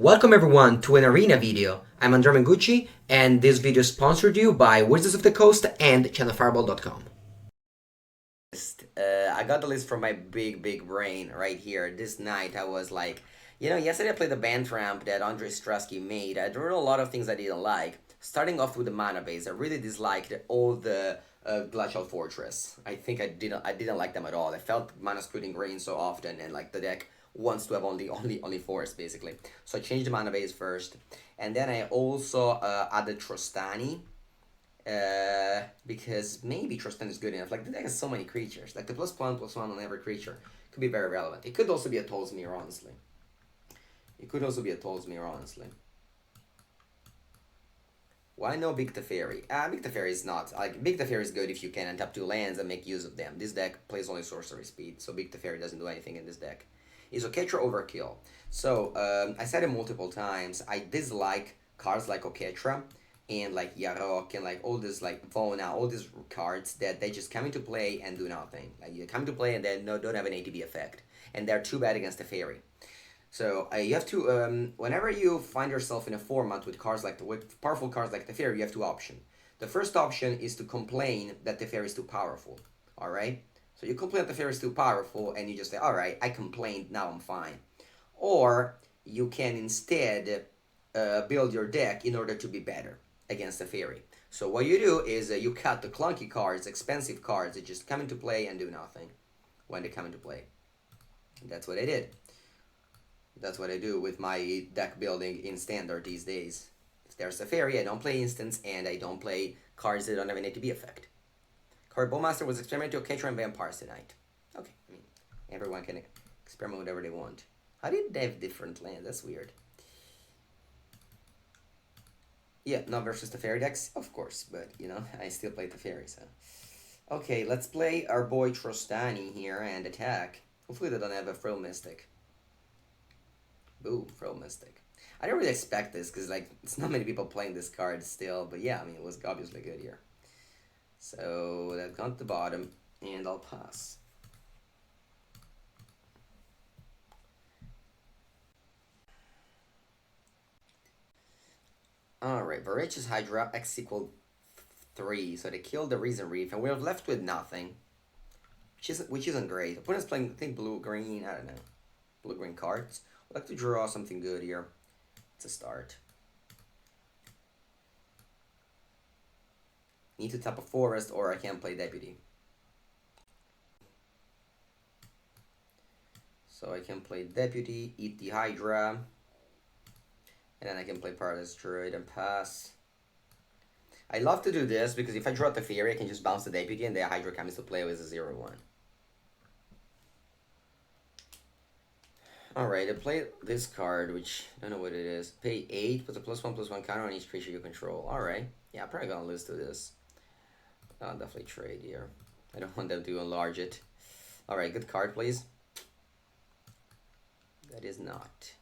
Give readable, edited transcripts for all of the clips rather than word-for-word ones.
Welcome everyone to an arena video. I'm Andrea Mengucci and this video is sponsored you by Wizards of the Coast and channelfireball.com. I got the list from my big brain right here. This night I was like, yesterday I played the Bant ramp that Andrea Strasky made. There were a lot of things I didn't like. Starting off with the mana base, I really disliked all the Glacial Fortress. I think I didn't like them at all. I felt mana splitting grain so often, and like the deck wants to have only force basically. So I changed the mana base first, and then I also added Trostani. Because maybe Trostani is good enough. Like the deck has so many creatures. Like the +1/+1 on every creature could be very relevant. It could also be a Tolsmir, honestly. Why no Big Teferi? Big Teferi is not. Like, Big Teferi is good if you can untap 2 lands and make use of them. This deck plays only sorcery speed, so Big Teferi doesn't do anything in this deck. Is Oketra overkill? So, I said it multiple times, I dislike cards like Oketra and like Yarok and like all this like Vona, all these cards that they just come into play and do nothing. Like you come into play and they don't have an ATB effect. And they're too bad against Teferi. So you have to, whenever you find yourself in a format with powerful cards like Teferi, you have 2 options. The first option is to complain that Teferi is too powerful. All right. So you complain that Teferi is too powerful, and you just say, all right, I complained, now I'm fine. Or you can instead build your deck in order to be better against Teferi. So what you do is you cut the clunky cards, expensive cards that just come into play and do nothing when they come into play. And that's what I did. That's what I do with my deck building in Standard these days. If there's a fairy, I don't play instants, and I don't play cards that don't have an ATB effect. Card Bowmaster was experimenting with Oketra and Vampires tonight. Okay, I mean, everyone can experiment whatever they want. How did they have different lands? That's weird. Yeah, not versus the fairy decks, of course, but, I still play the fairy, so. Okay, let's play our boy Trostani here and attack. Hopefully they don't have a Frill Mystic. Boo, Frill Mystic. I didn't really expect this because, like, it's not many people playing this card still, but yeah, I mean, it was obviously good here. So, that's gone to the bottom, and I'll pass. Alright, Voracious Hydra, X equal 3, so they killed the Reason Reef, and we're left with nothing, which isn't great. Opponent's playing, I think, blue-green, I don't know, blue-green cards. I'd like to draw something good here. It's a start. Need to tap a forest or I can't play Deputy. So I can play Deputy, eat the Hydra, and then I can play Paradise Druid and pass. I love to do this because if I draw the Fury, I can just bounce the Deputy and the Hydra comes to play with a 0/1. Alright, I play this card, which I don't know what it is. Pay 8, puts a +1/+1 counter on each creature you control. Alright. Yeah, I'm probably gonna lose to this. I'll definitely trade here. I don't want them to enlarge it. Alright, good card, please. That is not.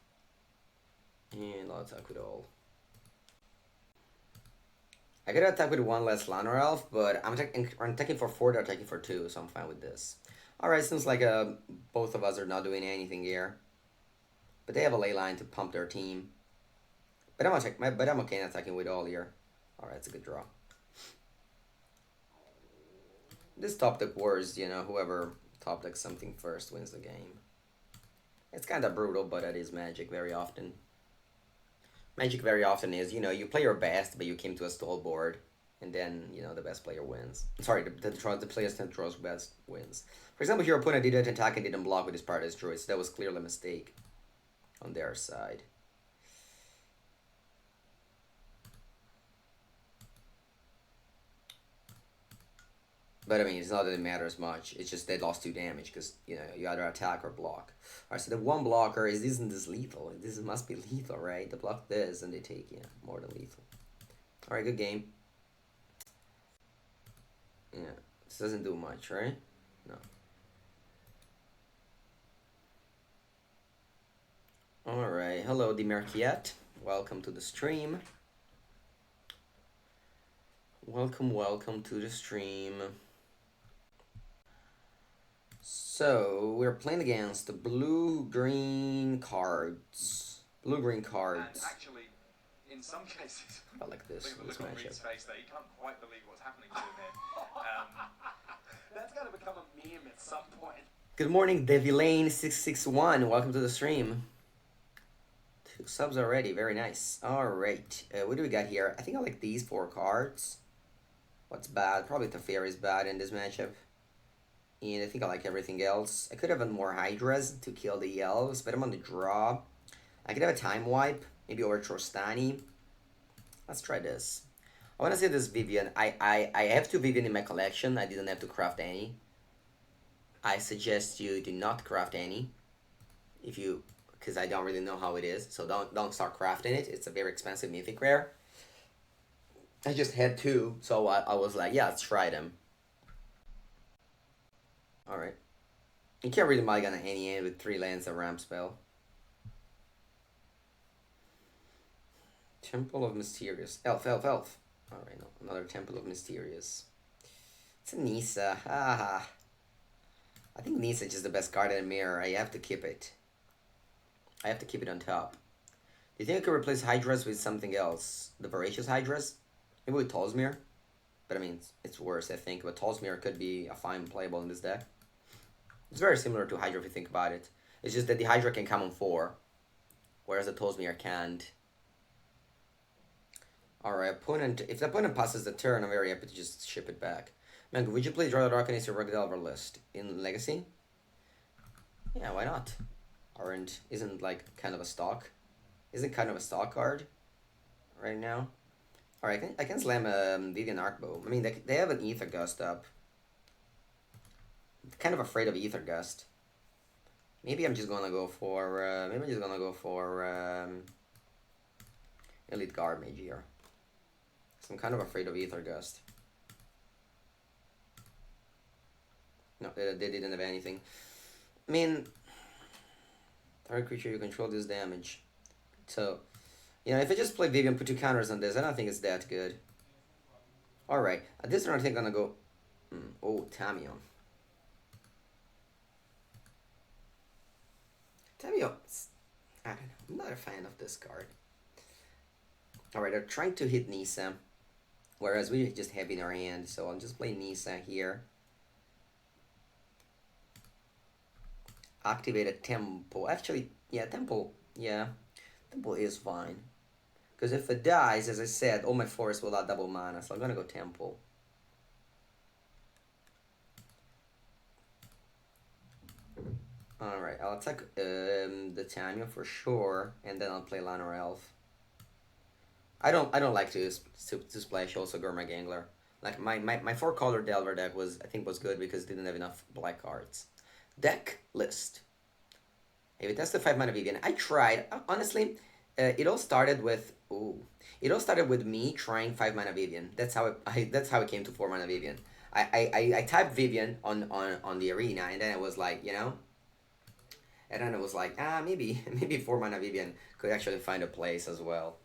And I'll attack with all. I gotta attack with 1 less Llanowar Elf, but I'm attacking for 4, they're attacking for 2, so I'm fine with this. Alright, seems like both of us are not doing anything here. But they have a ley line to pump their team. But I'm okay in attacking with all here. Alright, it's a good draw. This top deck wars, whoever top decks something first wins the game. It's kind of brutal, but that is Magic very often. Magic very often is, you play your best, but you came to a stall board. And then, the best player wins. Sorry, the player that draws best wins. For example, your opponent didn't attack and didn't block with his Paradise Druid, so that was clearly a mistake on their side. But I mean, it's not that it matters much. It's just they lost 2 damage because, you either attack or block. Alright, so the 1 blocker isn't this lethal. This must be lethal, right? They block this and they take, more than lethal. Alright, good game. Yeah, this doesn't do much, right? No. Alright, hello Demerkiat. Welcome to the stream. Welcome to the stream. So, we're playing against the blue-green cards. Blue-green And cards. actually, in some cases, I like this. look This on matchup. Reed's face there. He can't quite believe what's happening to him here. Um, That's going to become a meme at some point. Good morning, Devilane661. Welcome to the stream. 2 subs already. Very nice. Alright. What do we got here? I think I like these 4 cards. What's bad? Probably Teferi is bad in this matchup. And I think I like everything else. I could have more Hydras to kill the elves, but I'm on the draw. I could have a time wipe. Maybe over Trostani. Let's try this. I want to say this Vivian. I have 2 Vivian in my collection. I didn't have to craft any. I suggest you do not craft any. If you, because I don't really know how it is. So don't start crafting it. It's a very expensive mythic rare. I just had 2, so I was like, yeah, let's try them. Alright. You can't really mulligan a any end with 3 lands and ramp spell. Temple of Mysterious. Elf. Alright, no. Another Temple of Mysterious. It's a Nisa. Ah. I think Nisa is just the best card in the mirror. I have to keep it. I have to keep it on top. Do you think I could replace Hydras with something else? The Voracious Hydras? Maybe with Tolsmir? But I mean, it's worse, I think. But Tolsmir could be a fine playable in this deck. It's very similar to Hydra if you think about it. It's just that the Hydra can come on 4. Whereas the Tolsmir can't. Alright, opponent. If the opponent passes the turn, I'm very happy to just ship it back. Man, would you play Draw the Darkness or Rugged Delver list in Legacy? Yeah, why not? Isn't like kind of a stock? Isn't kind of a stock card right now? Alright, I can slam Vivian Arcbow. I mean, they have an Ether Gust up. I'm kind of afraid of Ether Gust. Maybe I'm just gonna go for Elite Guard Mage here. So I'm kind of afraid of Ether Gust. No, they didn't have anything. I mean, target creature you control this damage. So, you know, if I just play Vivian, put 2 counters on this, I don't think it's that good. Alright, at this turn I think I'm gonna go... oh, Tamiyo. Tamiyo, I don't know, I'm not a fan of this card. Alright, they're trying to hit Nisa, whereas we just have in our hand, so I'll just play Nisa here. Activate a Temple. Actually, yeah, Temple. Yeah, Temple is fine. Because if it dies, as I said, all my forests will add double mana, so I'm gonna go Temple. Alright, I'll attack the Tanya for sure, and then I'll play Llanowar Elf. I don't like to splash also Gurmag Angler. Like my 4-color Delver deck was good because it didn't have enough black cards. Deck list. If it has the 5 mana Vivian, I tried. Honestly, it all started with me trying 5 mana Vivian. That's how it came to 4 mana Vivian. I typed Vivian on the arena, and then it was like, maybe 4 mana Vivian could actually find a place as well.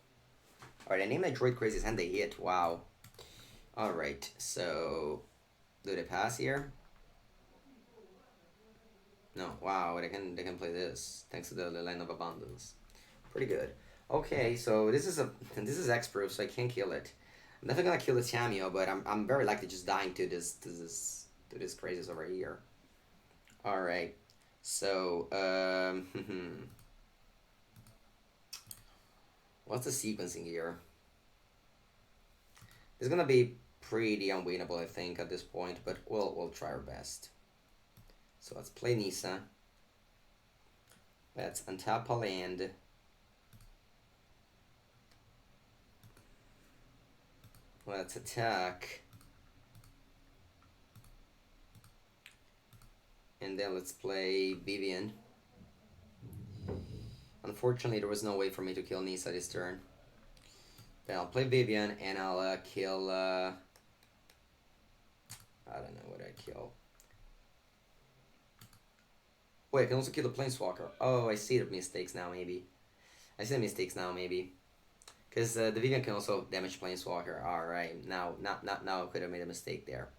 Alright, I named my Droid Crazies and they hit. Wow. Alright, so do they pass here? No, wow, they can play this thanks to the Land of Abundance. Pretty good. Okay, so this is X-proof, so I can't kill it. I'm definitely gonna kill the Tamiyo, but I'm very likely just dying to this crazies over here. All right, so what's the sequencing here? It's gonna be pretty unwinnable, I think, at this point, but we'll try our best. So let's play Nisa. Let's untap a land. Let's attack. And then let's play Vivian. Unfortunately, there was no way for me to kill Nisa this turn. Then I'll play Vivian and I'll kill... I don't know what I kill. Wait, I can also kill the Planeswalker. Oh, I see the mistakes now, maybe. Because the Vivian can also damage Planeswalker. Alright, now I could have made a mistake there.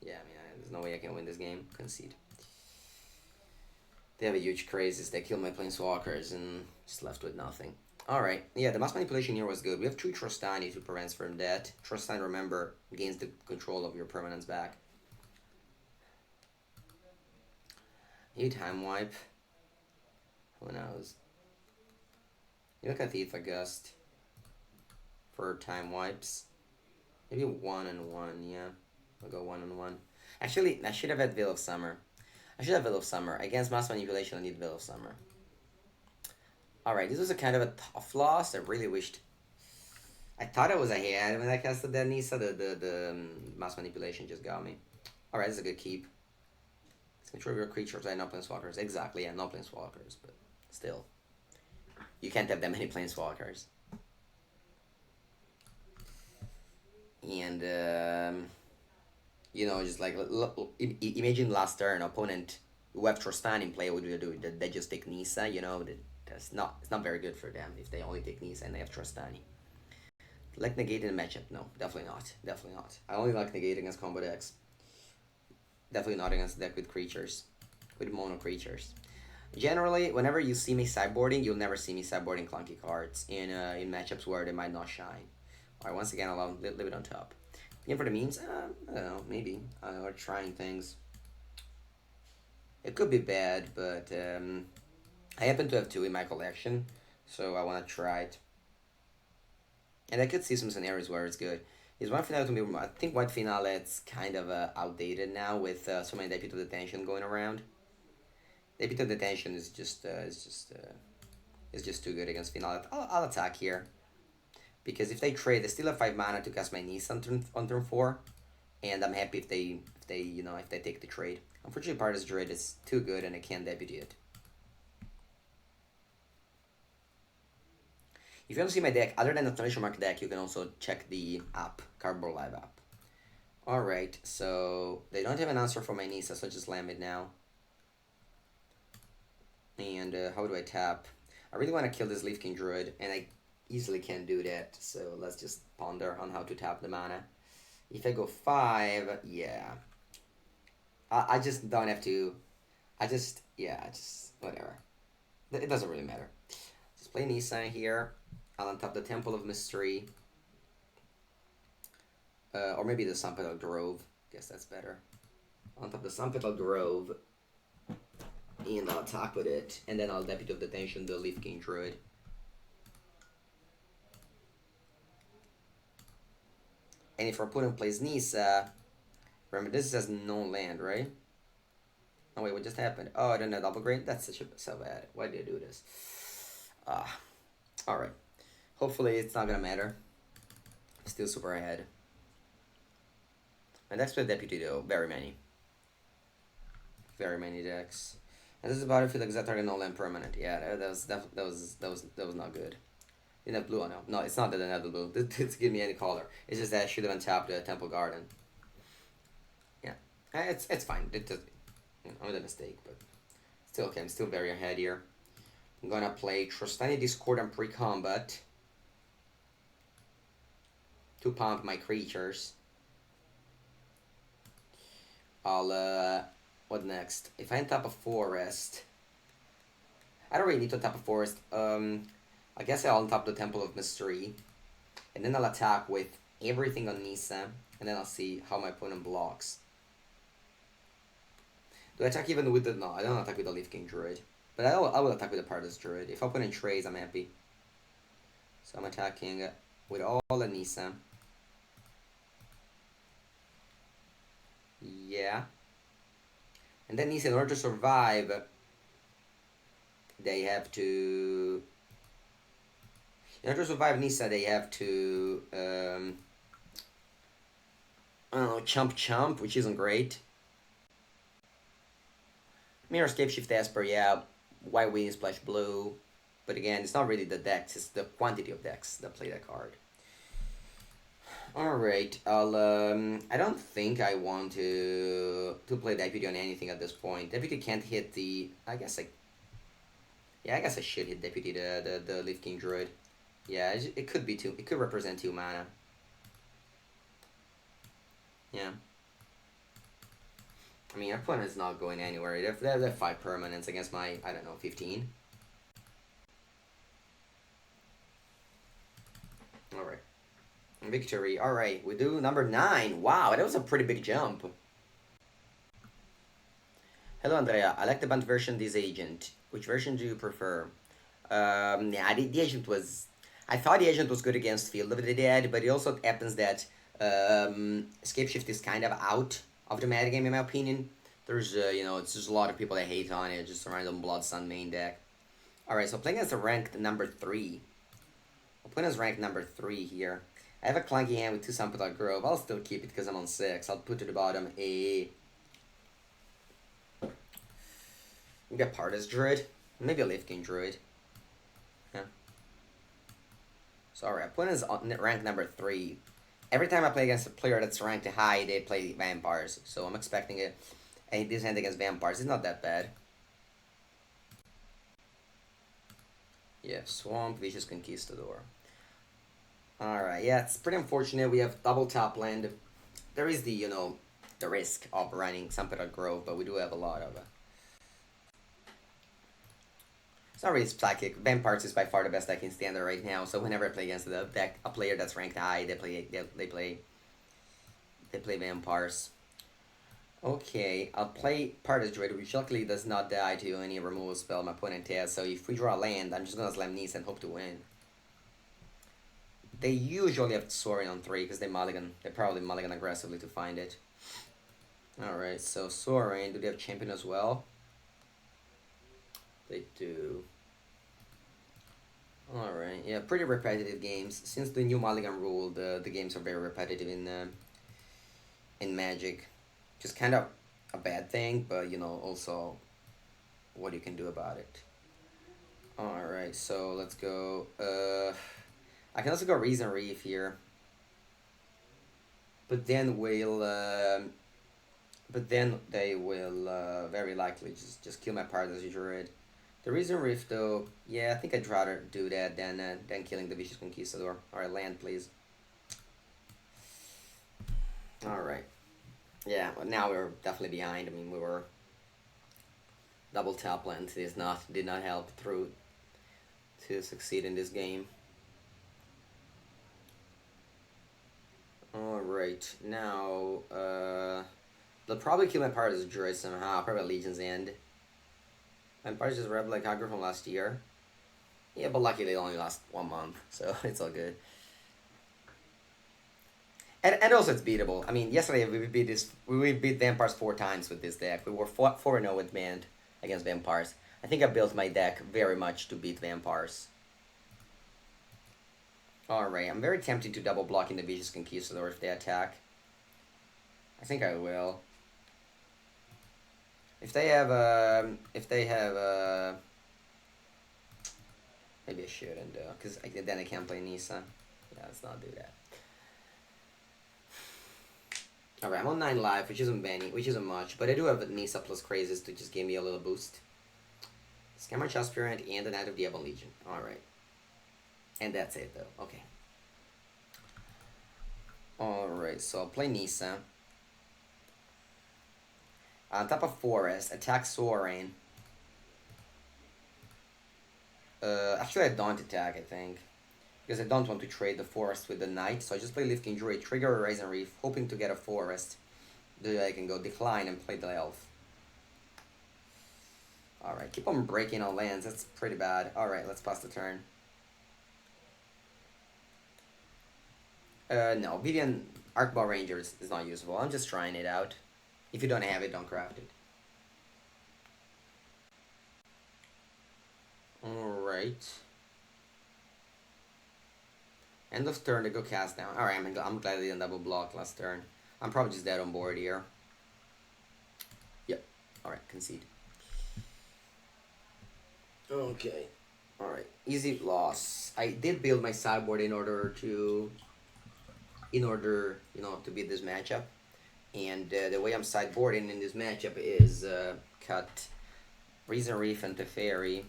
Yeah, I mean, there's no way I can win this game. Concede. They have a huge crazes. They kill my planeswalkers and just left with nothing. Alright, yeah, the mass manipulation here was good. We have 2 Trostani to prevent from that. Trostani, remember, gains the control of your permanents back. You time wipe. Who knows? You look at the Aether Gust for time wipes. Maybe 1 and 1, yeah. We'll go 1 and 1. Actually, I should have had Veil of Summer. I should have Veil of Summer. Against mass manipulation, I need Veil of Summer. Alright, this was a kind of a tough loss. I really wished. I thought I was ahead when I casted that Nisa. The mass manipulation just got me. Alright, this is a good keep. Control your creatures and no planeswalkers. Exactly, yeah, no planeswalkers, but still. You can't have that many planeswalkers. And, you know, just like, imagine last turn, opponent who have Trostan in play would do it. They just take Nisa, you know, it's not very good for them if they only take Nisa and they have Trostani. Like negate in a matchup? No, definitely not. Definitely not. I only like negate against combo decks. Definitely not against deck with creatures. With mono creatures. Generally, whenever you see me sideboarding, you'll never see me sideboarding clunky cards in matchups where they might not shine. Alright, once again, I'll leave it on top. Game for the memes? I don't know, maybe. Or trying things. It could be bad, but I happen to have 2 in my collection, so I want to try it. And I could see some scenarios where it's good. Is White Finale to be? I think White Finale it's kind of outdated now with so many Deputy of Detention going around. Deputy of Detention is just too good against Finale. I'll attack here because if they trade, they still have 5 mana to cast my Niece on turn 4, and I'm happy if they take the trade. Unfortunately, Partis Druid is too good and I can't deputy it. If you want to see my deck, other than the traditional market deck, you can also check the app, Cardboard Live app. Alright, so they don't have an answer for my Nisa, so just slam it now. And how do I tap? I really want to kill this Leaf King Druid, and I easily can't do that, so let's just ponder on how to tap the mana. If I go 5, yeah. I just don't have to... whatever. It doesn't really matter. Just play Nisa here. I'll untap the Temple of Mystery. Or maybe the Sunpetal Grove. Guess that's better. Untap the Sunpetal Grove. And I'll attack with it. And then I'll Deputy of Detention the Leaf King Druid. And if our opponent plays Nisa... Remember, this has no land, right? Oh wait, what just happened? Oh, I don't know, double grade? That's so bad. Why did I do this? Alright. Hopefully it's not gonna matter. Still super ahead. My decks with Deputy though, very many. Very many decks. And this is Battlefield except target no land permanent. Yeah, that was not good. Didn't have blue on it. No, it's not that I have the blue. This give me any color. It's just that I should have untapped the Temple Garden. Yeah. It's fine. I made a mistake, but still okay. I'm still very ahead here. I'm gonna play Trostani Discord and pre-combat to pump my creatures. I'll what next? If I untap a forest, I don't really need to untap a forest. I guess I'll untap the Temple of Mystery, and then I'll attack with everything on Nisa, and then I'll see how my opponent blocks. Do I attack even with the... No, I don't attack with the Leaf King Druid. But I will attack with the Partis Druid. If opponent trades, I'm happy. So I'm attacking with all the Nisa. Yeah. And then Nisa, in order to survive, they have to... In order to survive Nisa, they have to... I don't know, chump, which isn't great. Mirror Escape Shift Esper, yeah. White Wing Splash Blue. But again, it's not really the decks, it's the quantity of decks that play that card. Alright, I don't think I want to play Deputy on anything at this point. Deputy can't hit the... I guess I should hit Deputy, the Leaf King Druid. Yeah, it could be 2. It could represent 2 mana. Yeah. I mean, our opponent is not going anywhere. They have 5 permanents against my, I don't know, 15. Alright. Victory. Alright, we do number 9. Wow, that was a pretty big jump. Hello, Andrea. I like the Bant version of this agent. Which version do you prefer? Yeah, the agent was... I thought the agent was good against Field of the Dead, but it also happens that Escape Shift is kind of out of the metagame, in my opinion. There's, it's just a lot of people that hate on it, just a random Blood Sun main deck. Alright, so playing as a ranked number 3. Opponent's ranked number 3 here. I have a clunky hand with 2 Sampler Grove. I'll still keep it because I'm on 6. I'll put to the bottom a... Maybe a Partis Druid. Maybe a Leaf King Druid. Yeah. So, alright, opponent's ranked number 3. Every time I play against a player that's ranked high, they play Vampires. So I'm expecting it. And this hand against Vampires is not that bad. Yeah, Swamp, Vicious Conquistador. Alright, yeah, it's pretty unfortunate. We have double top land. There is the, the risk of running Sampler Grove, but we do have a lot of it. It's not really psychic. Vampires is by far the best deck in standard right now. So whenever I play against a player that's ranked high, they play Vampires. Okay, I'll play Partis Druid, which luckily does not die to any removal spell my opponent has. So if we draw a land, I'm just gonna slam Nisa and hope to win. They usually have Sorin on 3 because they probably mulligan aggressively to find it. Alright, so Sorin, do they have Champion as well? They do. Alright, yeah, pretty repetitive games. Since the new mulligan rule, the games are very repetitive in Magic. Just kind of a bad thing, but also what you can do about it. Alright, so let's go. I can also go Reason Reef here. But then they will very likely just kill my Partis Druid. The Reason Reef, though, yeah, I think I'd rather do that than killing the Vicious Conquistador. Alright, land, please. Alright. Yeah, well, now we're definitely behind. I mean, we were... Double tap land did not help through to succeed in this game. Alright, now... they'll probably kill my Partis Druid somehow, probably Legion's End. And Partis just rev like Hagrid from last year. Yeah, but lucky they only last 1 month, so it's all good. And also it's beatable. I mean, yesterday we beat Vampires 4 times with this deck. We were 4-0 with Bant against Vampires. I think I built my deck very much to beat Vampires. Alright, I'm very tempted to double block in the Vicious Conquistador if they attack. I think I will. If they have maybe I shouldn't, because then I can't play Nisa. Yeah, let's not do that. Alright, I'm on 9 life, which isn't much, but I do have Nisa plus Crazes to just give me a little boost. Scammer Aspirant and the Knight of the Ebon Legion. Alright. And that's it, though. Okay. Alright, so I'll play Nisa. On top of Forest, attack Sorin. Actually, I don't attack, I think. Because I don't want to trade the Forest with the Knight, so I just play Leaf King Druid, trigger a Raisin Reef, hoping to get a Forest. Then I can go Decline and play the Elf. Alright, keep on breaking on lands, that's pretty bad. Alright, let's pass the turn. No, Vivian Arcbow Ranger is not useful, I'm just trying it out. If you don't have it, don't craft it. Alright. End of turn, they go cast down. Alright, I'm glad they didn't double block last turn. I'm probably just dead on board here. Yep. Alright, concede. Okay. Alright, easy loss. I did build my sideboard in order, to beat this matchup. And the way I'm sideboarding in this matchup is cut Reason Reef and Teferi,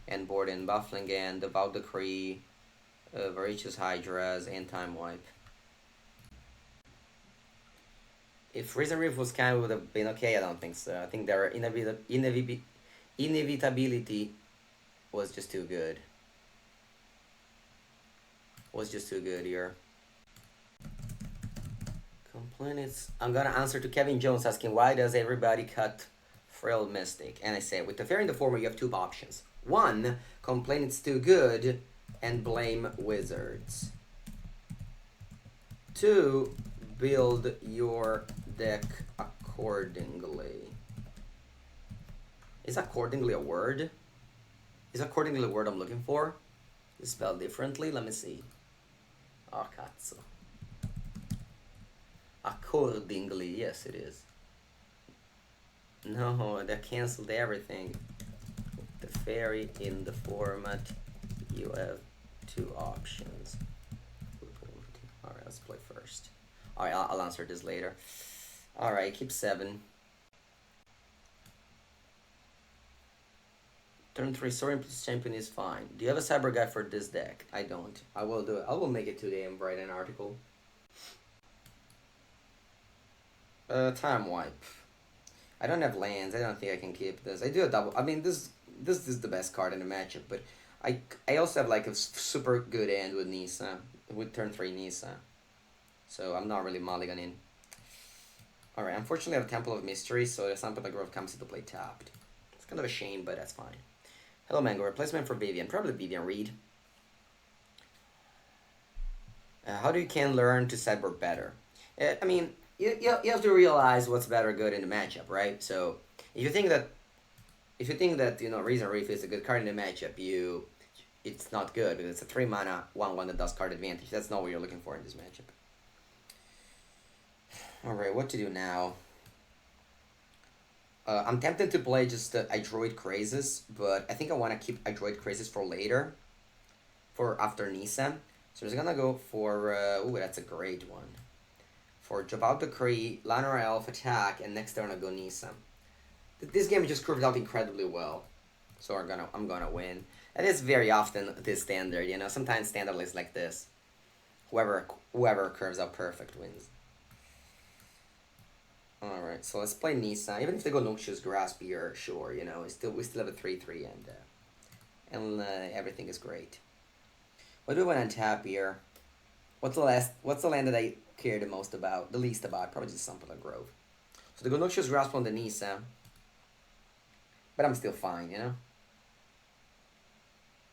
and board in Buffling and Devout Decree, Voracious Hydras, and Time Wipe. If Risen Reef was kind would have been okay, I don't think so. I think their inevitability was just too good. Was just too good here. Complaints. I'm gonna answer to Kevin Jones asking why does everybody cut Frail Mystic? And I say with the Fairy in the Former you have two options. One, complain it's too good and blame wizards. Two, build your deck accordingly. Is accordingly a word? Is accordingly a word I'm looking for? It's spelled differently? Let me see. Oh, cazzo. Accordingly, yes it is. No, that canceled everything. The fairy in the format, you have two options. Alright, let's play first. Alright, I'll answer this later. Alright, keep 7. Turn 3, Soaring plus Champion is fine. Do you have a cyber guide for this deck? I don't. I will do it. I will make it today and write an article. Time wipe. I don't have lands. I don't think I can keep this. I do a double. I mean, this is the best card in the matchup, but I also have like a super good end with Nisa, with turn 3 Nisa. So I'm not really mulliganing. Alright, unfortunately I have Temple of Mystery, so the Sample of Grove comes into play tapped. It's kind of a shame, but that's fine. Hello Mango, replacement for Vivian. Probably Vivian Reed. How do you can learn to sideboard better? I mean, you have to realize what's better good in the matchup, right? So if you think that you know Reason Reef is a good card in the matchup, it's not good because it's a 3 mana 1/1 that does card advantage. That's not what you're looking for in this matchup. Alright, what to do now? I'm tempted to play just Adroit Crazes, but I think I want to keep Adroit Crazes for later. For after Nisa. So I'm just gonna go for, ooh, that's a great one. For Drop Out Decree, Llanowar Elf, attack, and next turn I go Nisa. This game just curved out incredibly well. So I'm gonna win. And it's very often this standard, you know, sometimes standard is like this. Whoever curves out perfect wins. Alright, so let's play Nisa. Even if they go Noxious Grasp here, sure, you know, we still have a 3/3 and everything is great. What do I want to untap here? What's the land that I care the most about, the least about? Probably just Sample Grove. So they go Noxious Grasp on the Nisa. But I'm still fine, you know?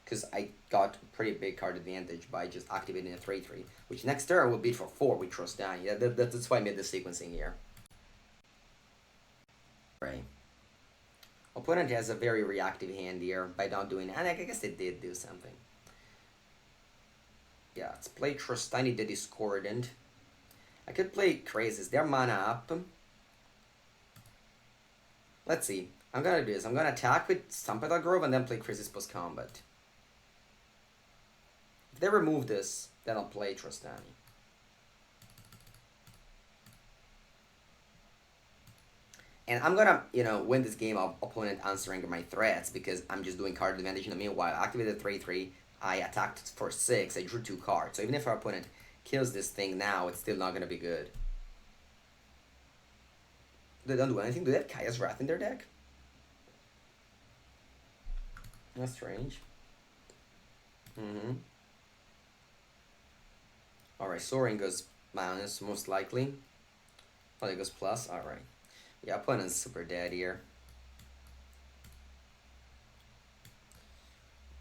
Because I got pretty big card advantage by just activating a 3/3, which next turn will beat for 4 with Trust Danny. Yeah, that's why I made the sequencing here. Right. Opponent has a very reactive hand here by not doing, and I guess they did do something. Yeah, let's play Trostani the Discordant. I could play Crazes. They're mana up. Let's see. I'm gonna do this. I'm gonna attack with Sampada Grove and then play Crazes post combat. If they remove this, then I'll play Trostani. And I'm gonna, you know, win this game of opponent answering my threats because I'm just doing card advantage in the meanwhile. I activated 3/3, I attacked for 6, I drew 2 cards. So even if our opponent kills this thing now, it's still not gonna be good. They don't do anything. Do they have Kaya's Wrath in their deck? That's strange. Alright, Soaring goes minus, most likely. Oh, it goes plus? Alright. Yeah, opponent's super dead here.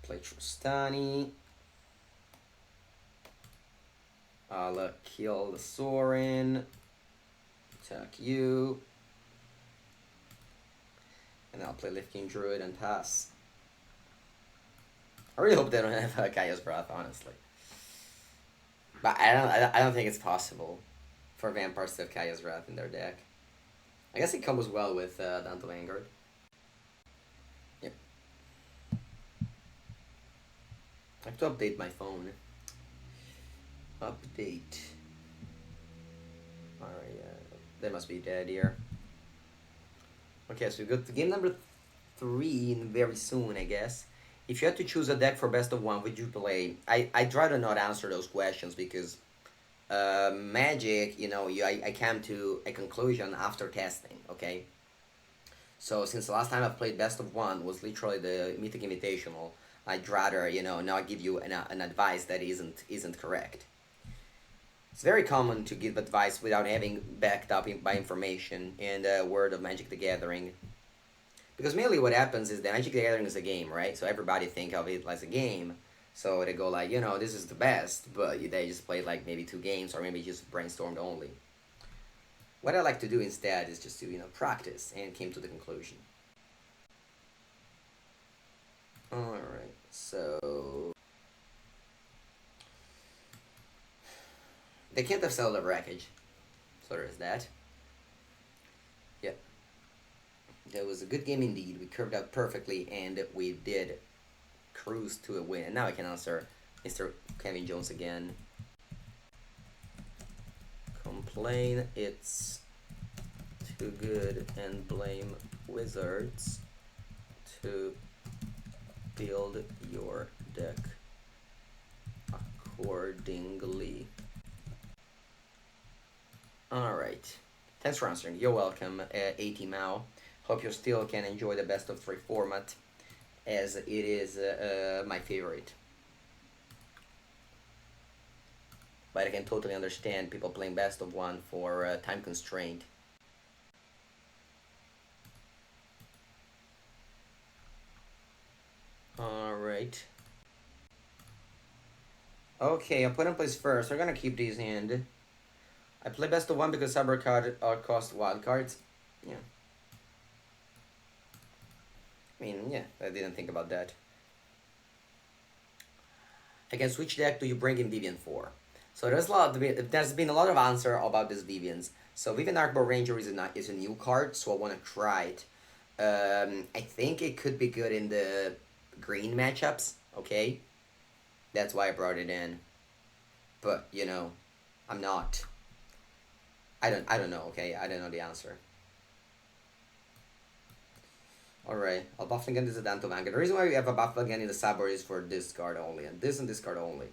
Play Trustani. I'll kill the Sorin. Attack you. And I'll play Lifking Druid and pass. I really hope they don't have Kaya's Breath, honestly. But I don't think it's possible for vampires to have Kaya's Wrath in their deck. I guess it comes well with Danto Vanguard. Yep. I have to update my phone. Update. Alright, they must be dead here. Okay, so we go to game number 3 very soon, I guess. If you had to choose a deck for best of 1, would you play? I try to not answer those questions because Magic, I came to a conclusion after testing, okay? So since the last time I've played Best of One was literally the Mythic Invitational, I'd rather, not give you an advice that isn't correct. It's very common to give advice without having backed up by information and Word of Magic the Gathering. Because mainly what happens is that Magic the Gathering is a game, right? So everybody think of it as a game. So they go like, this is the best, but they just played like maybe 2 games or maybe just brainstormed only. What I like to do instead is just to, practice and came to the conclusion. Alright, so... They can't have cellular wreckage. So there is that. Yep. That was a good game indeed. We curved out perfectly and we did cruise to a win. And now I can answer Mr. Kevin Jones again. Complain it's too good and blame Wizards to build your deck accordingly. Alright. Thanks for answering. You're welcome, AT Mao. Hope you still can enjoy the best of 3 format, as it is my favorite. But I can totally understand people playing best of 1 for time constraint. Alright. Okay, opponent plays first. We're gonna keep these in. I play best of 1 because cyber card cost wild cards. Yeah. I mean, yeah, I didn't think about that. Against which deck do you bring in Vivian for? So there's been a lot of answer about this Vivians. So Vivian Arcbow Ranger is a new card, so I want to try it. I think it could be good in the green matchups, okay? That's why I brought it in. But, I'm not. I don't know, okay? I don't know the answer. Alright, I'll buff again this Adanto Vanguard. The reason why we have a buff again in the sideboard is for this card only, and this card only.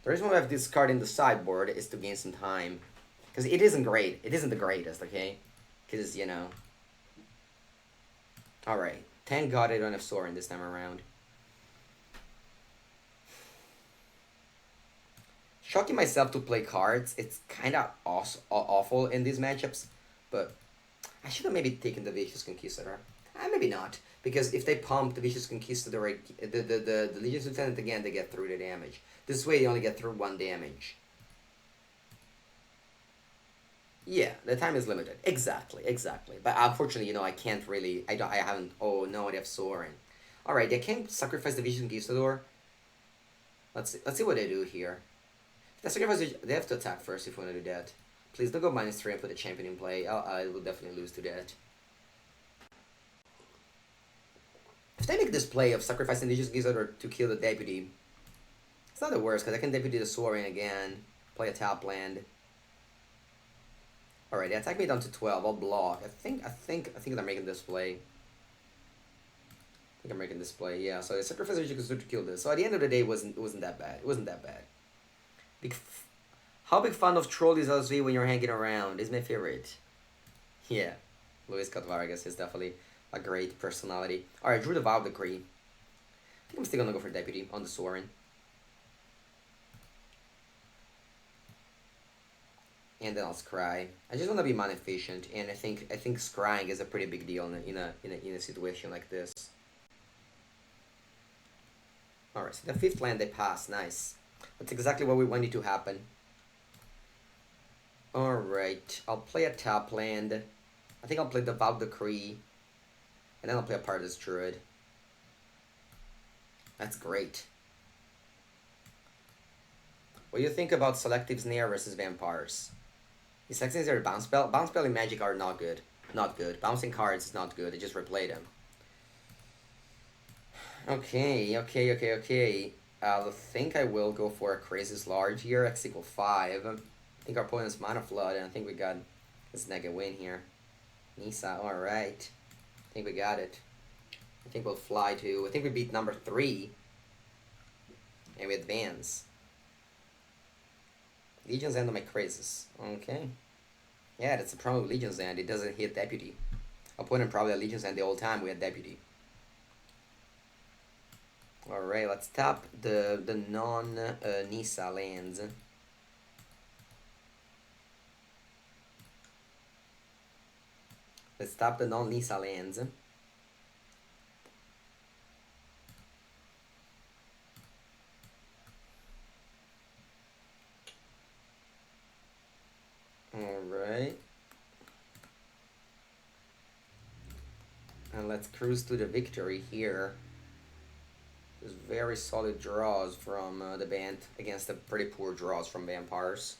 The reason why we have this card in the sideboard is to gain some time. Because it isn't great. It isn't the greatest, okay? Because, Alright, thank God I don't have Sorin this time around. Shocking myself to play cards, it's kind of awful in these matchups, but I should have maybe taken the Vicious Conquistador. Maybe not, because if they pump the Vicious Conquistador, the Legion's Lieutenant again, they get through the damage. This way, they only get through 1 damage. Yeah, the time is limited. Exactly. But unfortunately, I can't really. I haven't. Oh no, they have Sorin. All right, they can't sacrifice the Vicious Conquistador. Let's see what they do here. If they sacrifice, they have to attack first if you want to do that. Please don't go -3 and put the champion in play. I will definitely lose to that. If they make this play of sacrificing the Conquistador to kill the deputy, it's not the worst because I can deputy the Sorin again, play a tap land. Alright, they attack me down to 12. I'll block. I think they're making this play. I think I'm making this play. Yeah. So the sacrifice the Conquistador to kill this. So at the end of the day, it wasn't that bad. It wasn't that bad. How big fan of Troll is LSV when you're hanging around? Is my favorite. Yeah. Luis Cat Vargas is definitely a great personality. Alright, drew the Vow Decree. I think I'm still gonna go for Deputy on the Sorin. And then I'll Scry. I just wanna be mana efficient, and I think scrying is a pretty big deal in a situation like this. Alright, so the 5th land they pass, nice. That's exactly what we wanted to happen. Alright, I'll play a tap land. I think I'll play the Vow Decree. And then I'll play a Partis Druid. That's great. What do you think about Selective Snare versus Vampires? Is Selective Snare a bounce spell? Bounce spell in Magic are not good. Not good. Bouncing cards is not good. I just replay them. Okay. I think I will go for a Crazy's Large here, X = 5. I think our opponent's Mana Flood, and I think we got this nega win here. Nisa, alright. I think we got it. I think we'll fly to... I think we beat number 3. And we advance. Legion's End on my Crisis. Okay. Yeah, that's the problem with Legion's End. It doesn't hit Deputy. Opponent probably a Legion's End the whole time with Deputy. Alright, let's tap the non Nisa lands. Let's tap the non Nisa lands. Alright. And let's cruise to the victory here. There's very solid draws from the Bant against the pretty poor draws from Vampires.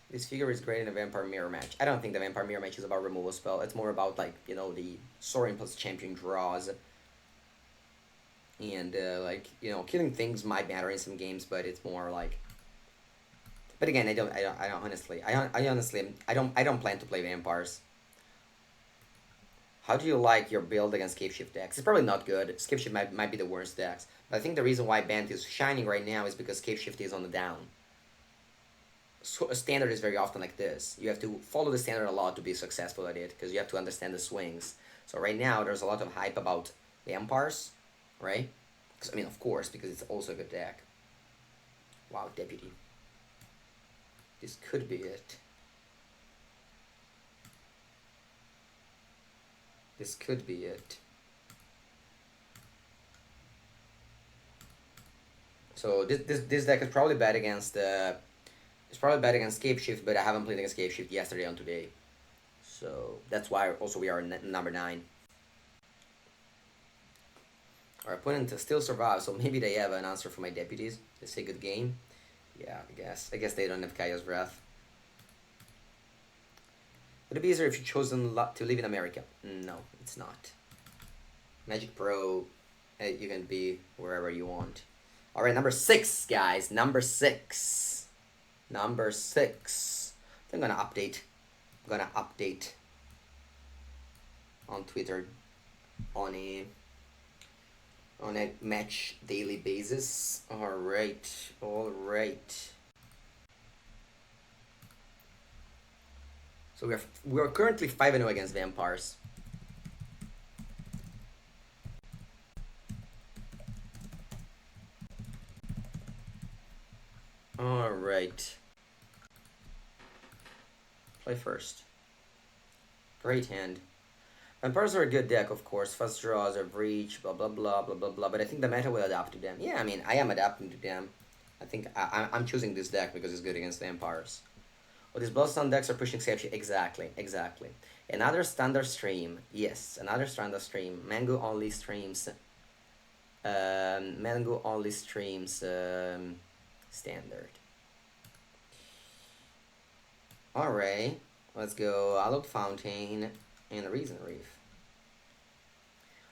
This figure is great in a Vampire Mirror match. I don't think the Vampire Mirror match is about removal spell. It's more about, like, you know, the Soaring plus Champion draws. And, like, you know, killing things might matter in some games, but it's more like... But again, I don't honestly, I don't plan to play Vampires. How do you like your build against Scapeshift decks? It's probably not good. Scapeshift might be the worst decks. But I think the reason why Bant is shining right now is because Scapeshift is on the down. So a standard is very often like this. You have to follow the standard a lot to be successful at it, because you have to understand the swings. So right now, there's a lot of hype about Vampires, right? I mean, of course, because it's also a good deck. Wow, Deputy. This could be it. This could be it. So this deck is probably bad against it's probably bad against Scapeshift, but I haven't played against Scapeshift yesterday on today. So that's why also we are number 9. Our opponent still survives, so maybe they have an answer for my deputies. They say good game. Yeah, I guess. I guess they don't have Kaya's Wrath. Would it be easier if you chosen to live in America? No, it's not. Magic Pro, you can be wherever you want. Alright, number 6, guys. Number 6. Number 6. I'm gonna update. On Twitter on a match daily basis. Alright. So we are currently 5-0 against Vampires. Alright. Play first. Great hand. Vampires are a good deck, of course. Fast draws are breach, blah blah blah blah blah blah. But I think the meta will adapt to them. Yeah, I mean, I am adapting to them. I think I'm choosing this deck because it's good against Vampires. Well, these Bloodstone decks are pushing Safety. Exactly. Another standard stream. Yes, another standard stream. Mango only streams. Standard. Alright, let's go Allowed Fountain and Reason Reef.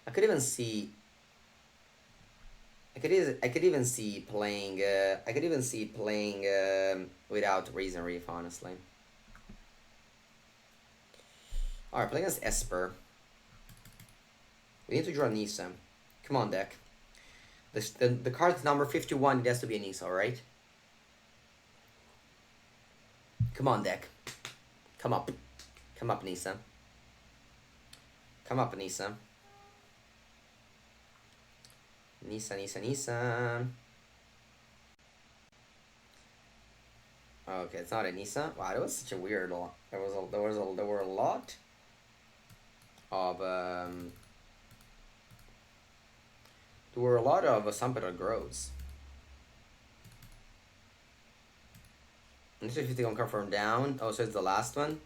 I could even see playing without Reason Reef, honestly. Alright, play against Esper. We need to draw Nisa. Come on, deck. The card's number 51, it has to be a Nisa, alright? Come on, deck. Come up, Nisa. Come up, Nisa. Nisa. Okay, it's not a Nisa. Wow, that was such a weird lot. There were a lot of Sampada Groves. Initially 50 gonna come from down. Oh, so it's the last one?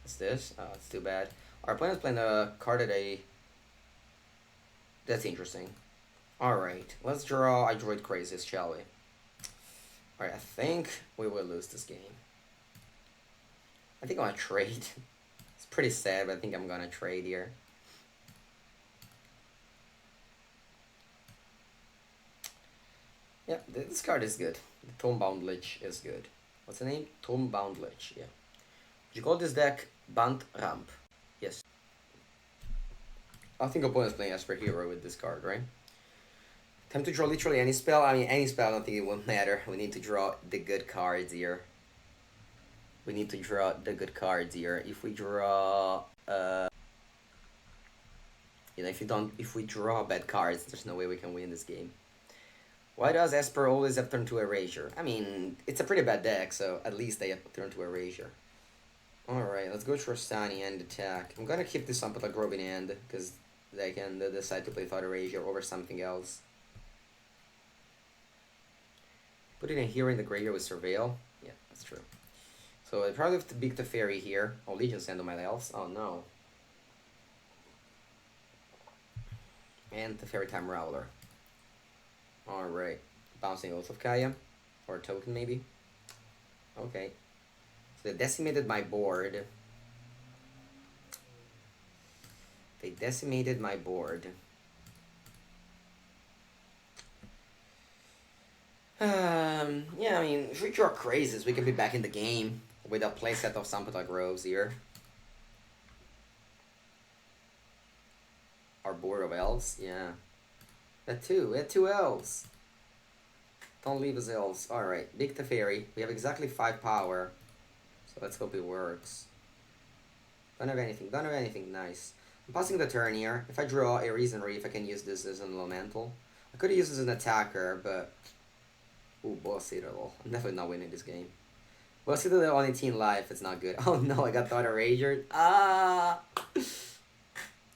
What's this? Oh, it's too bad. Our opponent's playing a card at a... That's interesting. Alright, let's draw a Droid Crazes, shall we? Alright, I think we will lose this game. I think I'm gonna trade. It's pretty sad, but I think I'm gonna trade here. Yep, this card is good. The Tomebound Lich is good. What's the name? Tomebound Lich, yeah. You call this deck Bant Ramp. Yes. I think opponent's playing Esper Hero with this card, right? Time to draw literally any spell. I mean, any spell, I don't think it will matter. We need to draw the good cards here. We need to draw the good cards here. If we draw, if we draw bad cards, there's no way we can win this game. Why does Esper always have turn to Erasure? I mean, it's a pretty bad deck, so at least they have turn to Erasure. Alright, let's go Trostani and attack. I'm gonna keep this up with a Grove in hand, because they can decide to play Thought Erasure over something else. Put it in here in the graveyard with Surveil. Yeah, that's true. So I probably have to beat the Fairy here. Oh, Legion Sand on my elves. Oh no. And the Fairy Time Rowler. Alright. Bouncing Oath of Kaya. Or a token maybe. Okay. So they decimated my board. They decimated my board. Yeah, I mean, if we draw Crazes, we can be back in the game with a playset of Sampata Groves here. Our board of elves, yeah. That too, we had 2 elves. Don't leave us elves. Alright, Big Teferi. We have exactly 5 power. So let's hope it works. Don't have anything, nice. I'm passing the turn here. If I draw a Reason Reef, I can use this as an elemental. I could have used this as an attacker, but... Ooh, Boss Citadel. I'm definitely not winning this game. Boss Citadel on 18 life, it's not good. Oh no, I got Thought Erasure. Ah!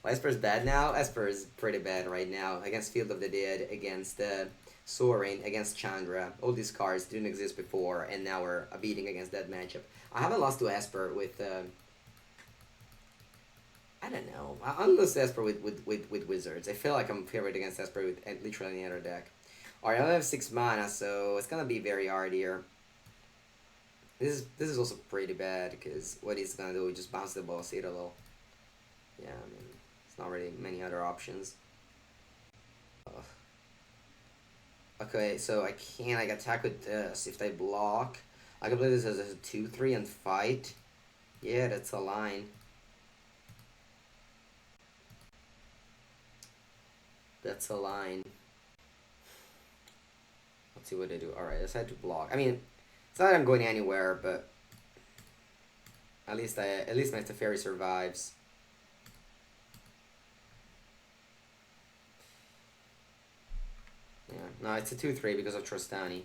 Esper's bad now? Esper is pretty bad right now. Against Field of the Dead, against Soaring, against Chandra. All these cards didn't exist before, and now we're beating against that matchup. I haven't lost to Esper with... I don't know. I lost to Esper with Wizards. I feel like I'm favored against Esper with literally any other deck. Alright, I only have 6 mana, so it's gonna be very hard here. This is also pretty bad, because what he's gonna do is just bounce the ball, Citadel. Yeah, I mean, it's not really many other options. Ugh. Okay, so I can't like attack with this. If they block, I can play this as a 2/3 and fight. Yeah, that's a line. That's a line. Let's see what they do. Alright, I decided to block. I mean, it's not that I'm going anywhere, but at least my Teferi survives. Yeah, no, it's a 2/3 because of Trostani.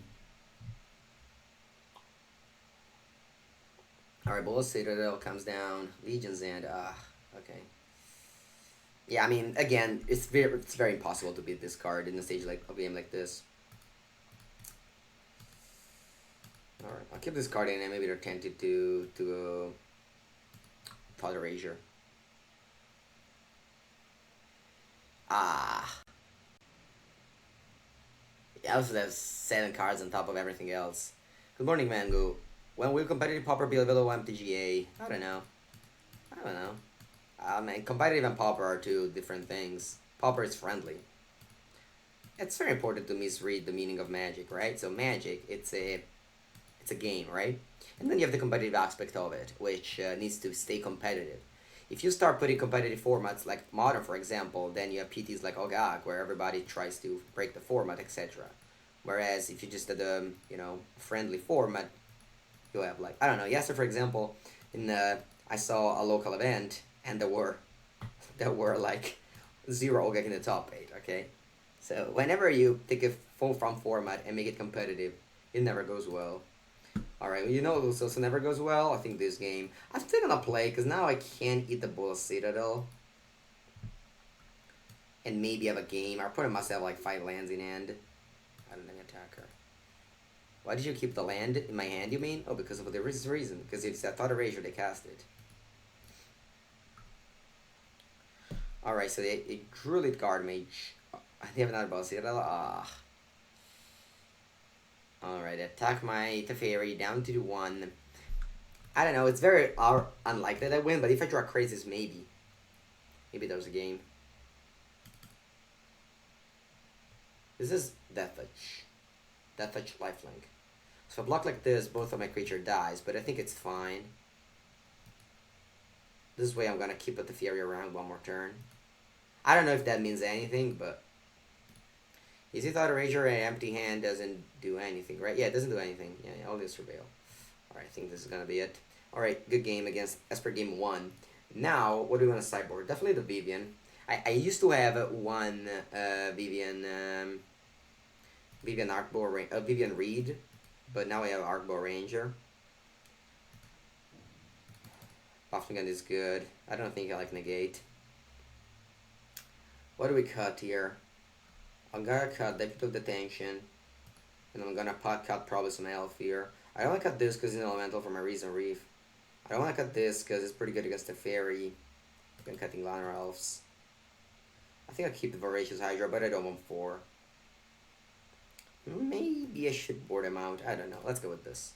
Alright, Bullet Citadel comes down. Legion's End. Okay. Yeah, I mean, again, it's very impossible to beat this card in a stage like a game like this. Alright, I'll keep this card in and maybe they're tempted to Thought Erasure. Ah. I also have 7 cards on top of everything else. Good morning, Mango. When will competitive Pauper be available on MTGA? I don't know. I mean, competitive and Pauper are 2 different things. Pauper is friendly. It's very important to misread the meaning of Magic, right? So Magic, it's a game, right? And then you have the competitive aspect of it, which needs to stay competitive. If you start putting competitive formats like Modern, for example, then you have PTs like Ogag, where everybody tries to break the format, etc. Whereas if you just did a friendly format, you have like, I don't know, yesterday, for example, I saw a local event, and there were like 0 Ogag in the top 8, okay? So whenever you take a full from format and make it competitive, it never goes well. Alright, you know this also never goes well. I think this game, I'm still gonna play, because now I can't eat the Bull Citadel. And maybe have a game. I probably must have like 5 lands in hand. I don't think attacker. Why did you keep the land in my hand, you mean? Oh, because of the reason. Because it's that Thought Erasure, they cast it. Alright, so they Druid Guard Mage. They have another Bull Citadel. Alright, attack my Teferi down to the 1. I don't know, it's very unlikely that I win, but if I draw Crazes, maybe. Maybe there's a game. This is Deathwitch. Deathwitch Lifelink. So if I block like this, both of my creature dies, but I think it's fine. This way I'm gonna keep the Teferi around 1 more turn. I don't know if that means anything, but Easy Thought Erasure and Empty Hand doesn't do anything, right? Yeah, it doesn't do anything. Yeah, yeah, only Surveil. Alright, I think this is gonna be it. Alright, good game against Esper game 1. Now, what do we want to sideboard? Definitely the Vivian. I used to have one Vivian Arcbow, Vivian Reed, but now I have Arcbow Ranger. Bufflingham is good. I don't think I like Negate. What do we cut here? I'm gonna cut Deputy of Detention, and I'm gonna cut probably some Elf here. I don't want to cut this because it's an elemental for my Reason Reef. I don't want to cut this because it's pretty good against the Fairy. I'm cutting Liner Elves. I think I'll keep the Voracious Hydra, but I don't want 4. Maybe I should board him out. I don't know. Let's go with this.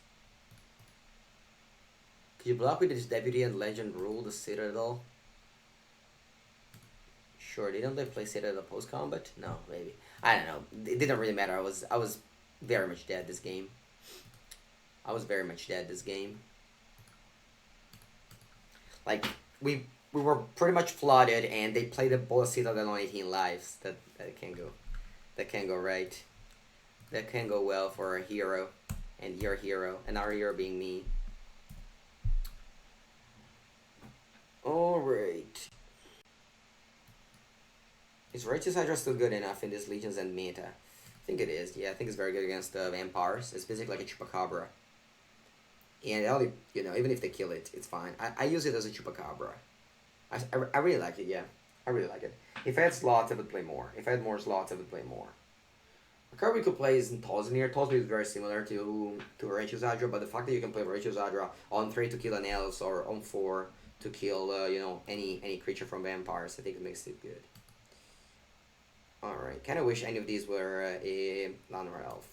Could you block with this Deputy and Legend Rule the Citadel? Sure, didn't they play Citadel post-combat? No, maybe. I don't know. It didn't really matter. I was very much dead this game. I was very much dead this game. Like, we were pretty much flooded, and they played a boss Citadel on 18 lives. That can't go. That can't go right. That can't go well for a hero, and your hero, and our hero being me. Alright. Is Righteous Hydra still good enough in this Legions and meta? I think it is. Yeah, I think it's very good against vampires. It's basically like a Chupacabra. And only, you know, even if they kill it, it's fine. I use it as a Chupacabra. I really like it, yeah. I really like it. If I had slots, I would play more. If I had more slots, I would play more. A card we could play is Tolzmir. Tolzmir is very similar to Righteous Hydra, but the fact that you can play Righteous Hydra on 3 to kill an elf or on 4 to kill, you know, any creature from vampires, I think it makes it good. Alright, kind of wish any of these were a Llanowar Elf.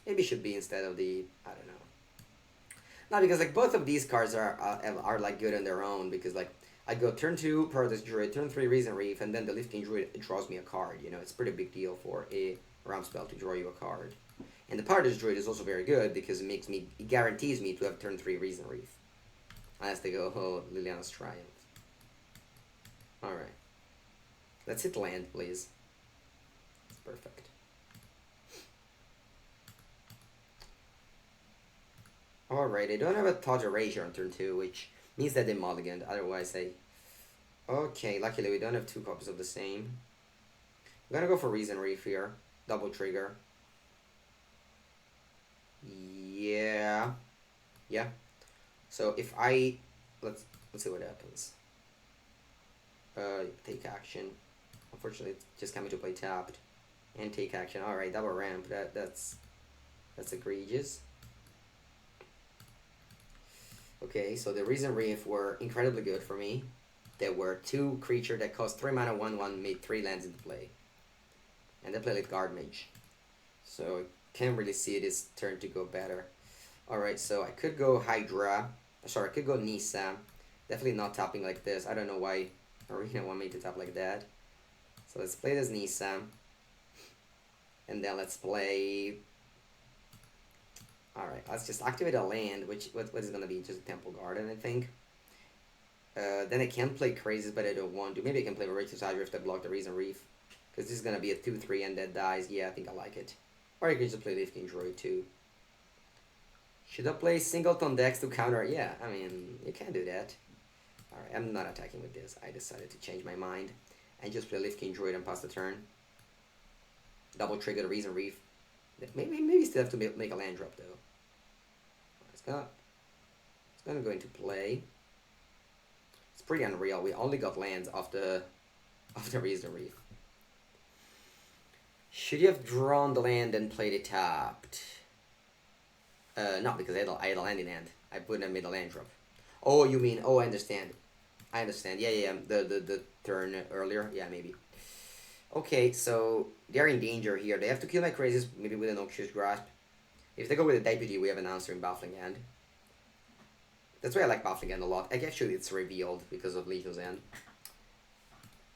Maybe should be instead of the, I don't know. No, because like both of these cards are like good on their own, because like I go turn 2 Paradise Druid, turn 3 Reason Reef, and then the Lifting Druid draws me a card. You know, it's a pretty big deal for a Realm spell to draw you a card. And the Paradise Druid is also very good because it guarantees me to have turn 3 Reason Reef. Unless they go, oh, Liliana's Triumph. Alright. Let's hit land, please. That's perfect. Alright, I don't have a Thought Erasure on turn 2, which means that they mulliganed. Otherwise, Okay, luckily we don't have 2 copies of the same. I'm gonna go for Reason Reef here. Double trigger. Yeah. Yeah. So if I... Let's see what happens. Take action. Unfortunately, it's just coming to play tapped. And take action. Alright, double ramp. That's egregious. Okay, so the Reason Reef were incredibly good for me. There were 2 creatures that cost 3 mana, 1/1, made 3 lands into play. And they played like Guard Mage. So I can't really see this turn to go better. Alright, so I could go Hydra. Sorry, I could go Nisa. Definitely not tapping like this. I don't know why Arena want me to tap like that. So let's play this Nisa. And then let's play... Alright, let's just activate a land, which what is going to be just a Temple Garden, I think. Then I can play Crazes, but I don't want to. Maybe I can play Voracious Hydra if they block the Reason Reef. Because this is going to be a 2/3 and that dies. Yeah, I think I like it. Or you can just play Lifting Druid too. Should I play Singleton decks to counter? Yeah, I mean, you can do that. Alright, I'm not attacking with this. I decided to change my mind. And just play Lifting Druid and pass the turn. Double trigger the Reason Reef. Maybe still have to make a land drop though. It's gonna go into play. It's pretty unreal. We only got lands off the Reason Reef. Should you have drawn the land and played it tapped? No, because I had a land in hand. I wouldn't have made a land drop. Oh, you mean? Oh, I understand. I understand. Yeah. The turn earlier. Yeah, maybe. Okay, so they're in danger here. They have to kill my Crazes, maybe with an Noxious Grasp. If they go with a Deputy, we have an answer in Baffling Hand. That's why I like Baffling Hand a lot. Like, actually, it's revealed because of Legion's Hand.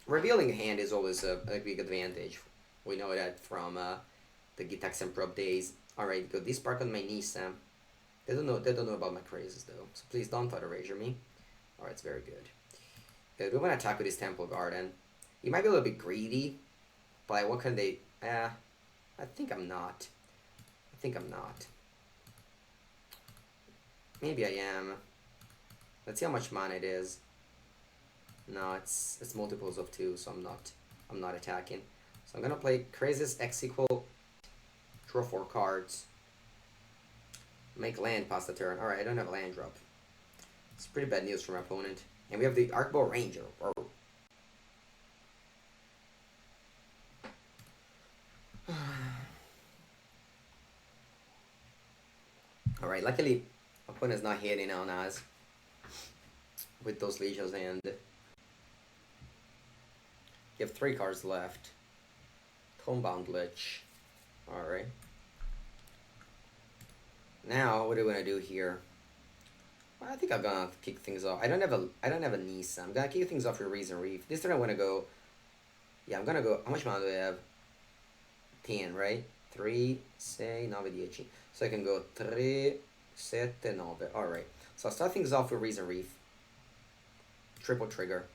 Revealing hand is always a big advantage. We know that from the Gitax and Prob days. Alright, got this spark on my Nisa. They don't know about my Crazes though. So please don't Thought Erasure me. Alright, it's very good. We want to attack with this Temple Garden. He might be a little bit greedy, but what can they I think I'm not. I think I'm not. Maybe I am. Let's see how much mana it is. No, it's multiples of 2, so I'm not attacking. So I'm gonna play Craziest X equal, draw 4 cards, make land pass the turn. Alright, I don't have a land drop. It's pretty bad news for my opponent. And we have the Arcbow Ranger. Oh. Alright, luckily my opponent's not hitting on us with those legions, and you have 3 cards left. Homebound Lich. Alright. Now, what are we gonna do here? Well, I think I'm gonna kick things off. I don't have a Nisa. I'm gonna kick things off with Reason Reef. This turn I'm gonna go. Yeah, I'm gonna go. How much mana do I have? 10, right? 3, 6, 9, 10. So I can go 3, 7, 9. Alright. So I'll start things off with Reason Reef. Triple trigger.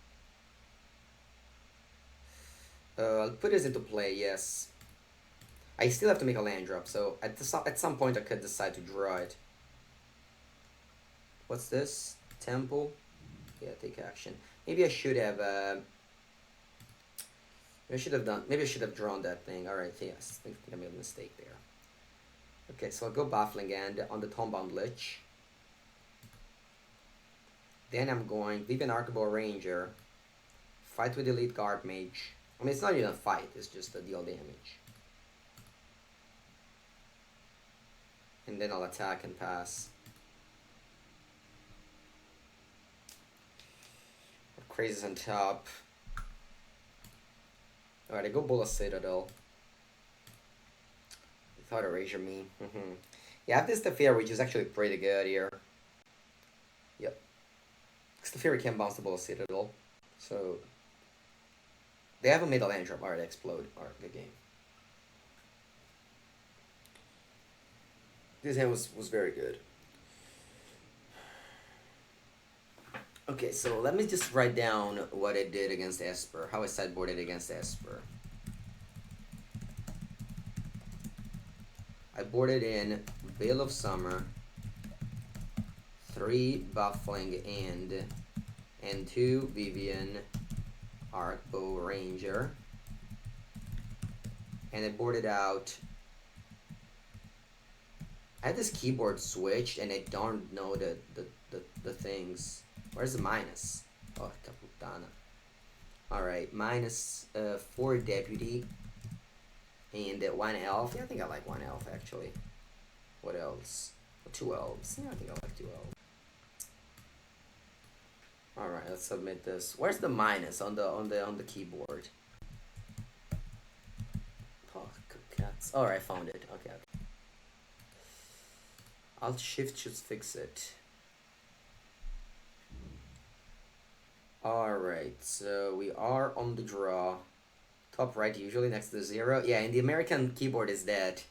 I'll put this into play, yes. I still have to make a land drop, so at some point I could decide to draw it. What's this? Temple? Yeah, take action. Maybe I should have, maybe I should have drawn that thing. Alright, yes, I think I made a mistake there. Okay, so I'll go Baffling End on the Tombound Lich. Then I'm going Vivian Archibald Ranger. Fight with Elite Guard Mage. I mean, it's not even a fight, it's just a deal damage. And then I'll attack and pass. Crazy's on top. Alright, I go Bull of Citadel. Thought erasure me. Yeah, I have this Teferi, which is actually pretty good here. Yep. Because Teferi can bounce the Bull of Citadel. So they haven't made a land drop. Alright, explode. Alright, good game. This hand was very good. Okay, so let me just write down what I did against Esper. How I sideboarded against Esper. I boarded in Veil of Summer, 3 Baffling End, and 2 Vivian Arcbow Ranger. And I boarded out. I had this keyboard switched and I don't know the things. Where's the minus? Oh, Caputana. Alright, minus 4 Deputy and 1 Elf. Yeah, I think I like 1 Elf actually. What else? 2 Elves. Yeah, I think I like 2 Elves. Alright, let's submit this. Where's the minus on the keyboard? Oh, cats. Alright, I found it. Okay. Alt Shift should fix it. Alright, so we are on the draw. Top right usually next to the 0. Yeah, and the American keyboard is dead.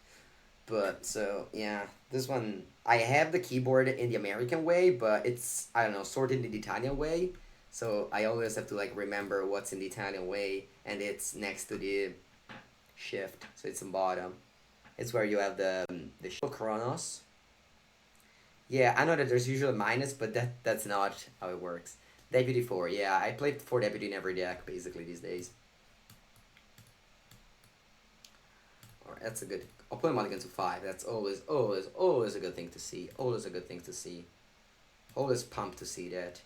But, so, yeah. This one, I have the keyboard in the American way, but it's, I don't know, sorted in the Italian way. So I always have to, like, remember what's in the Italian way. And it's next to the shift. So it's in bottom. It's where you have the Chronos. Yeah, I know that there's usually a minus, but that's not how it works. Deputy 4, yeah, I played 4 Deputy in every deck, basically, these days. Alright, that's a good... I'll put him on against 5. That's always a good thing to see. Always a good thing to see. Always pumped to see that.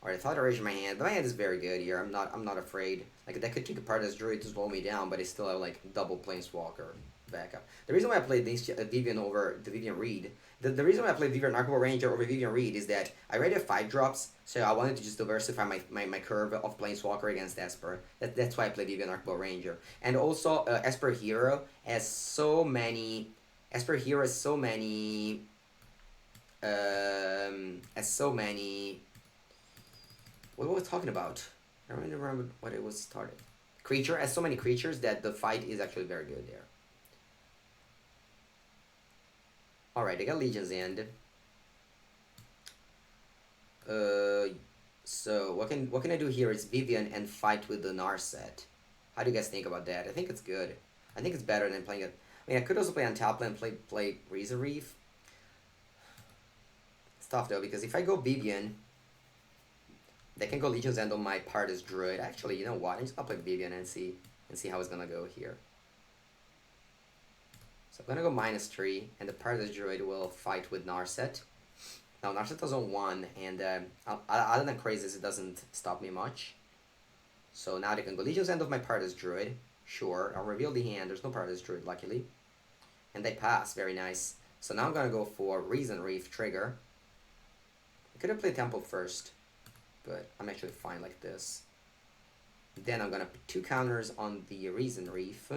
Alright, I thought I raised my hand, but my hand is very good here. I'm not afraid. Like, that could take apart this druid to slow me down, but I still have, like, double Planeswalker backup. The reason why I played this Vivian over the Vivian Reed, the reason why I played Vivian Archibald Ranger over Vivian Reed is that I already have 5 drops, so I wanted to just diversify my curve of Planeswalker against Esper. That's why I played Vivian Archibald Ranger. And also, Esper Hero has so many... Esper Hero has so many... What was I talking about? I don't even remember what it was started. Creature has so many creatures that the fight is actually very good there. Alright, I got Legion's End. So what can I do here is Vivian and fight with the Narset. How do you guys think about that? I think it's good. I think it's better than playing it. I mean, I could also play on top lane and play Razor Reef. It's tough though, because if I go Vivian, they can go Legion's End on my part as Druid. Actually, you know what? I'm just gonna play Vivian and see how it's gonna go here. So I'm gonna go -3, and the part as Druid will fight with Narset. Now Narset is on 1, and other than crazes, it doesn't stop me much. So now they can go Legion's End of my part as Druid. Sure, I'll reveal the hand. There's no part as Druid, luckily. And they pass, very nice. So now I'm gonna go for Reason Reef trigger. I could have played Temple first, but I'm actually fine like this. Then I'm gonna put 2 counters on the Reason Reef.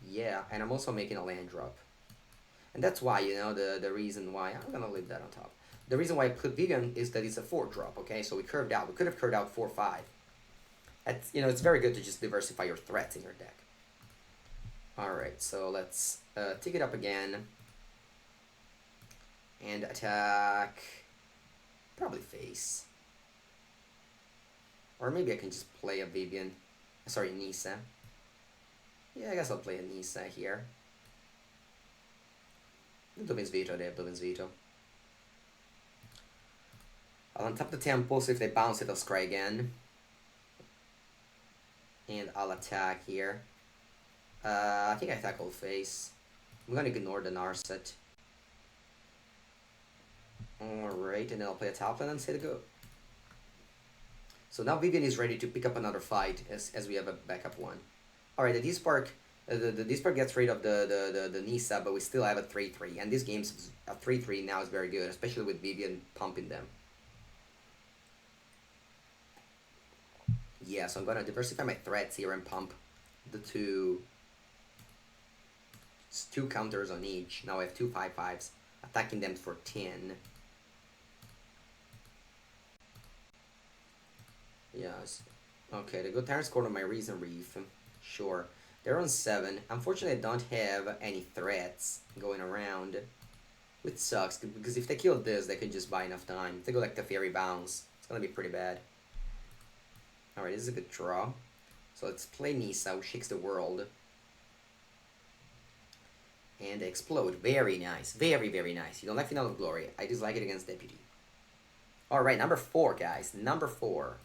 Yeah, and I'm also making a land drop. And that's why, you know, the reason why, I'm gonna leave that on top. The reason why I put Vivian is that it's a 4 drop, okay? So we curved out. We could have curved out 4-5. It's, you know, it's very good to just diversify your threats in your deck. Alright, so let's tick it up again. And attack. Probably face. Or maybe I can just play a Vivian. Sorry, Nisa. Yeah, I guess I'll play a Nisa here. Dovin's Veto, they have Dovin's Veto. I'll untap the Temple, so if they bounce it, I'll scry again. And I'll attack here. I think I tackle face. I'm gonna ignore the Narset. Alright, and then I'll play a top lane and say to go. So now Vivian is ready to pick up another fight as we have a backup one. Alright, the D-Spark gets rid of the Nisa, but we still have a 3-3. And this game's a 3-3 now is very good, especially with Vivian pumping them. Yeah, so I'm gonna diversify my threats here and pump the two counters on each. Now I have 2 5/5s, attacking them for 10. Yes. Okay, the good Tyrant scored on my Reason Reef. Sure. They're on 7. Unfortunately, I don't have any threats going around. Which sucks, because if they kill this, they could just buy enough time. If they go like the Fairy Bounce, it's gonna be pretty bad. Alright, this is a good draw. So let's play Nisa, who shakes the world. And explode. Very nice. Very, very nice. You don't like Final of Glory. I dislike it against Deputy. Alright, number 4, guys. Number 4.